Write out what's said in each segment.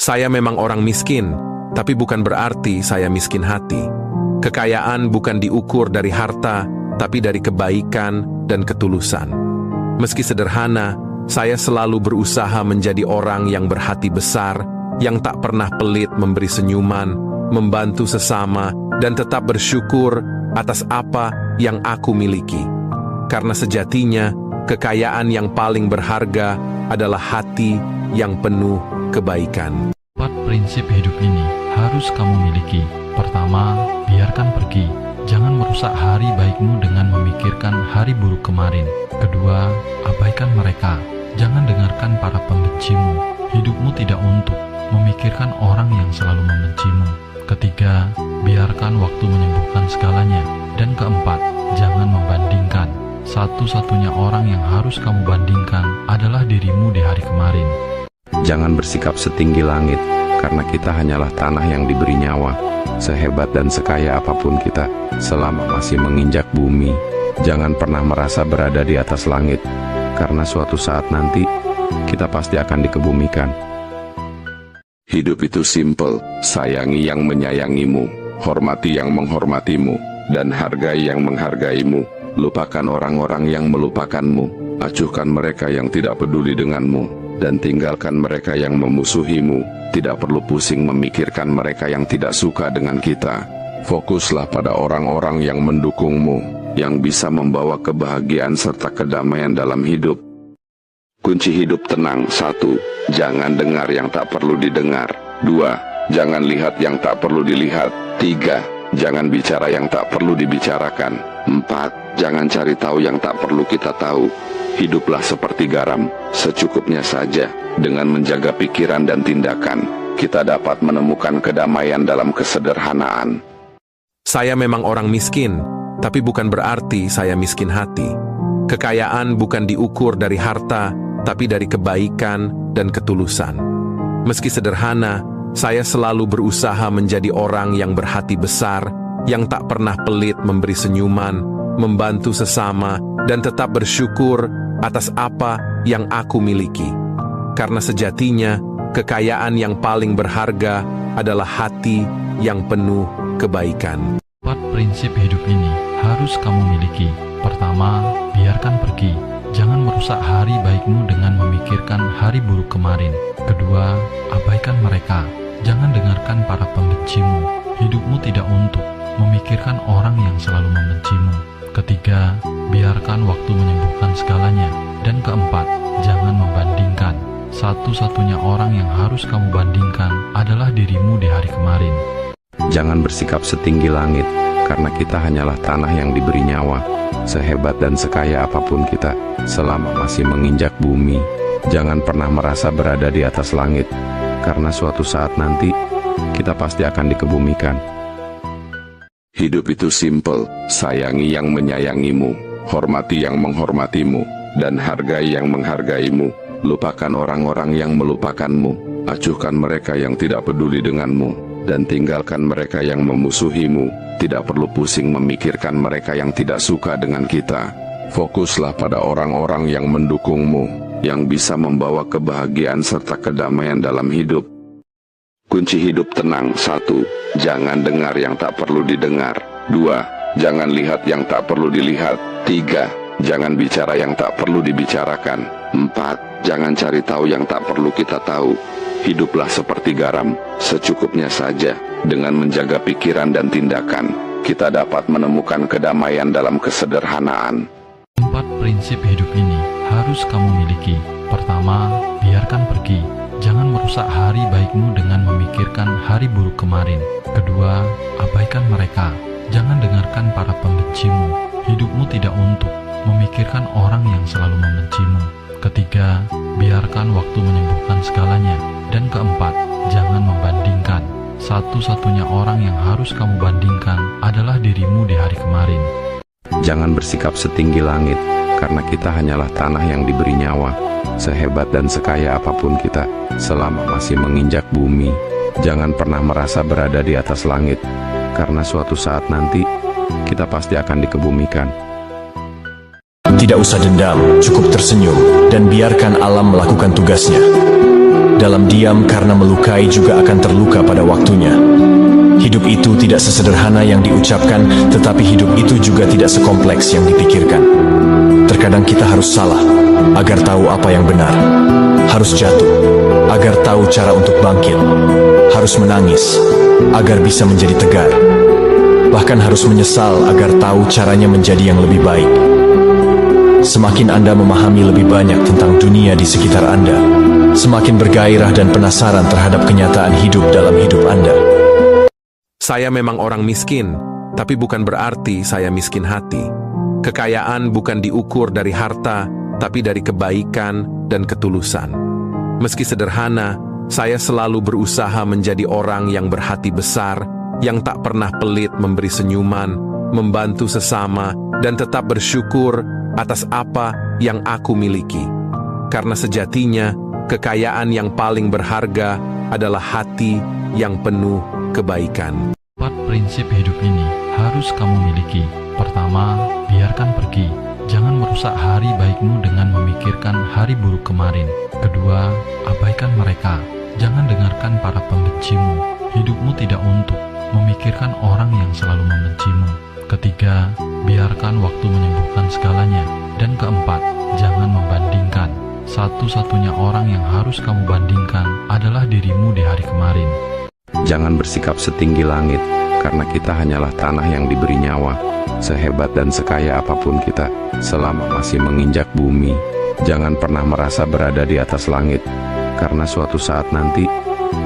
Saya memang orang miskin, tapi bukan berarti saya miskin hati. Kekayaan bukan diukur dari harta, tapi dari kebaikan dan ketulusan. Meski sederhana, saya selalu berusaha menjadi orang yang berhati besar, yang tak pernah pelit memberi senyuman, membantu sesama, dan tetap bersyukur atas apa yang aku miliki. Karena sejatinya, kekayaan yang paling berharga adalah hati yang penuh kebaikan. 4 prinsip hidup ini harus kamu miliki. Pertama, biarkan pergi. Jangan merusak hari baikmu dengan memikirkan hari buruk kemarin. Kedua, abaikan mereka. Jangan dengarkan para pembencimu. Hidupmu tidak untuk memikirkan orang yang selalu membencimu. Ketiga, biarkan waktu menyembuhkan segalanya. Dan keempat, jangan membandingkan. Satu-satunya orang yang harus kamu bandingkan adalah dirimu di hari kemarin. Jangan bersikap setinggi langit, karena kita hanyalah tanah yang diberi nyawa. Sehebat dan sekaya apapun kita, selama masih menginjak bumi, jangan pernah merasa berada di atas langit, karena suatu saat nanti, kita pasti akan dikebumikan. Hidup itu simple, sayangi yang menyayangimu, hormati yang menghormatimu, dan hargai yang menghargaimu. Lupakan orang-orang yang melupakanmu, acuhkan mereka yang tidak peduli denganmu, dan tinggalkan mereka yang memusuhimu. Tidak perlu pusing memikirkan mereka yang tidak suka dengan kita. Fokuslah pada orang-orang yang mendukungmu, yang bisa membawa kebahagiaan serta kedamaian dalam hidup. Kunci hidup tenang. 1. Jangan dengar yang tak perlu didengar. 2. Jangan lihat yang tak perlu dilihat. 3. Jangan bicara yang tak perlu dibicarakan. 4. Jangan cari tahu yang tak perlu kita tahu. Hiduplah seperti garam, secukupnya saja. Dengan menjaga pikiran dan tindakan, kita dapat menemukan kedamaian dalam kesederhanaan. Saya memang orang miskin, tapi bukan berarti saya miskin hati. Kekayaan bukan diukur dari harta, tapi dari kebaikan dan ketulusan. Meski sederhana, saya selalu berusaha menjadi orang yang berhati besar, yang tak pernah pelit memberi senyuman, membantu sesama, dan tetap bersyukur atas apa yang aku miliki. Karena sejatinya, kekayaan yang paling berharga adalah hati yang penuh kebaikan. 4 prinsip hidup ini harus kamu miliki. Pertama, biarkan pergi. Jangan merusak hari baikmu dengan memikirkan hari buruk kemarin. Kedua, abaikan mereka. Jangan dengarkan para pembencimu. Hidupmu tidak untuk memikirkan orang yang selalu membencimu. Ketiga, biarkan waktu menyembuhkan segalanya. Dan keempat, jangan membandingkan. Satu-satunya orang yang harus kamu bandingkan adalah dirimu di hari kemarin. Jangan bersikap setinggi langit, karena kita hanyalah tanah yang diberi nyawa. Sehebat dan sekaya apapun kita, selama masih menginjak bumi, jangan pernah merasa berada di atas langit, karena suatu saat nanti, kita pasti akan dikebumikan. Hidup itu simple, sayangi yang menyayangimu, hormati yang menghormatimu, dan hargai yang menghargaimu. Lupakan orang-orang yang melupakanmu, acuhkan mereka yang tidak peduli denganmu, dan tinggalkan mereka yang memusuhimu. Tidak perlu pusing memikirkan mereka yang tidak suka dengan kita. Fokuslah pada orang-orang yang mendukungmu, yang bisa membawa kebahagiaan serta kedamaian dalam hidup. Kunci hidup tenang. 1. Jangan dengar yang tak perlu didengar. 2. Jangan lihat yang tak perlu dilihat. 3. Jangan bicara yang tak perlu dibicarakan. 4. Jangan cari tahu yang tak perlu kita tahu. Hiduplah seperti garam, secukupnya saja. Dengan menjaga pikiran dan tindakan, kita dapat menemukan kedamaian dalam kesederhanaan. 4 prinsip hidup ini harus kamu miliki. Pertama, biarkan pergi. Jangan merusak hari baikmu dengan memikirkan hari buruk kemarin. Kedua, abaikan mereka. Jangan dengarkan para pembencimu. Hidupmu tidak untuk memikirkan orang yang selalu membencimu. Ketiga, biarkan waktu menyembuhkan segalanya. Dan keempat, jangan membandingkan. Satu-satunya orang yang harus kamu bandingkan adalah dirimu di hari kemarin. Jangan bersikap setinggi langit, karena kita hanyalah tanah yang diberi nyawa. Sehebat dan sekaya apapun kita, selama masih menginjak bumi, jangan pernah merasa berada di atas langit, karena suatu saat nanti, kita pasti akan dikebumikan. Tidak usah dendam, cukup tersenyum, dan biarkan alam melakukan tugasnya. Dalam diam karena melukai juga akan terluka pada waktunya. Hidup itu tidak sesederhana yang diucapkan, tetapi hidup itu juga tidak sekompleks yang dipikirkan. Terkadang kita harus salah, agar tahu apa yang benar. Harus jatuh, agar tahu cara untuk bangkit. Harus menangis, agar bisa menjadi tegar. Bahkan harus menyesal agar tahu caranya menjadi yang lebih baik. Semakin Anda memahami lebih banyak tentang dunia di sekitar Anda, semakin bergairah dan penasaran terhadap kenyataan hidup dalam hidup Anda. Saya memang orang miskin, tapi bukan berarti saya miskin hati. Kekayaan bukan diukur dari harta, tapi dari kebaikan dan ketulusan. Meski sederhana, saya selalu berusaha menjadi orang yang berhati besar, yang tak pernah pelit memberi senyuman, membantu sesama, dan tetap bersyukur atas apa yang aku miliki. Karena sejatinya, kekayaan yang paling berharga adalah hati yang penuh kebaikan. 4 prinsip hidup ini harus kamu miliki. Pertama, biarkan pergi. Jangan merusak hari baikmu dengan memikirkan hari buruk kemarin. Kedua, abaikan mereka. Jangan dengarkan para pembencimu. Hidupmu tidak untuk memikirkan orang yang selalu membencimu. Ketiga, biarkan waktu menyembuhkan segalanya. Dan keempat, jangan membandingkan. Satu-satunya orang yang harus kamu bandingkan adalah dirimu di hari kemarin. Jangan bersikap setinggi langit, karena kita hanyalah tanah yang diberi nyawa. Sehebat dan sekaya apapun kita, selama masih menginjak bumi, jangan pernah merasa berada di atas langit, karena suatu saat nanti,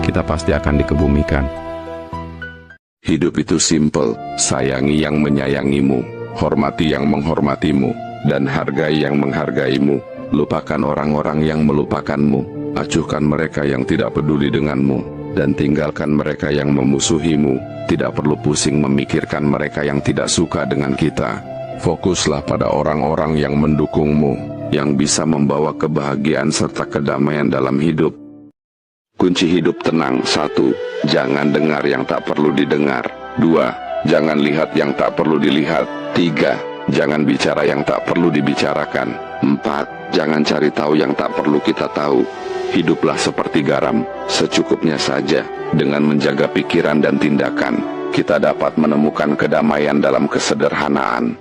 kita pasti akan dikebumikan. Hidup itu simpel, sayangi yang menyayangimu, hormati yang menghormatimu, dan hargai yang menghargaimu. Lupakan orang-orang yang melupakanmu, acuhkan mereka yang tidak peduli denganmu, dan tinggalkan mereka yang memusuhimu. Tidak perlu pusing memikirkan mereka yang tidak suka dengan kita. Fokuslah pada orang-orang yang mendukungmu, yang bisa membawa kebahagiaan serta kedamaian dalam hidup. Kunci hidup tenang. 1. Jangan dengar yang tak perlu didengar. 2. Jangan lihat yang tak perlu dilihat. 3. Jangan bicara yang tak perlu dibicarakan. 4. Jangan cari tahu yang tak perlu kita tahu. Hiduplah seperti garam, secukupnya saja. Dengan menjaga pikiran dan tindakan, kita dapat menemukan kedamaian dalam kesederhanaan.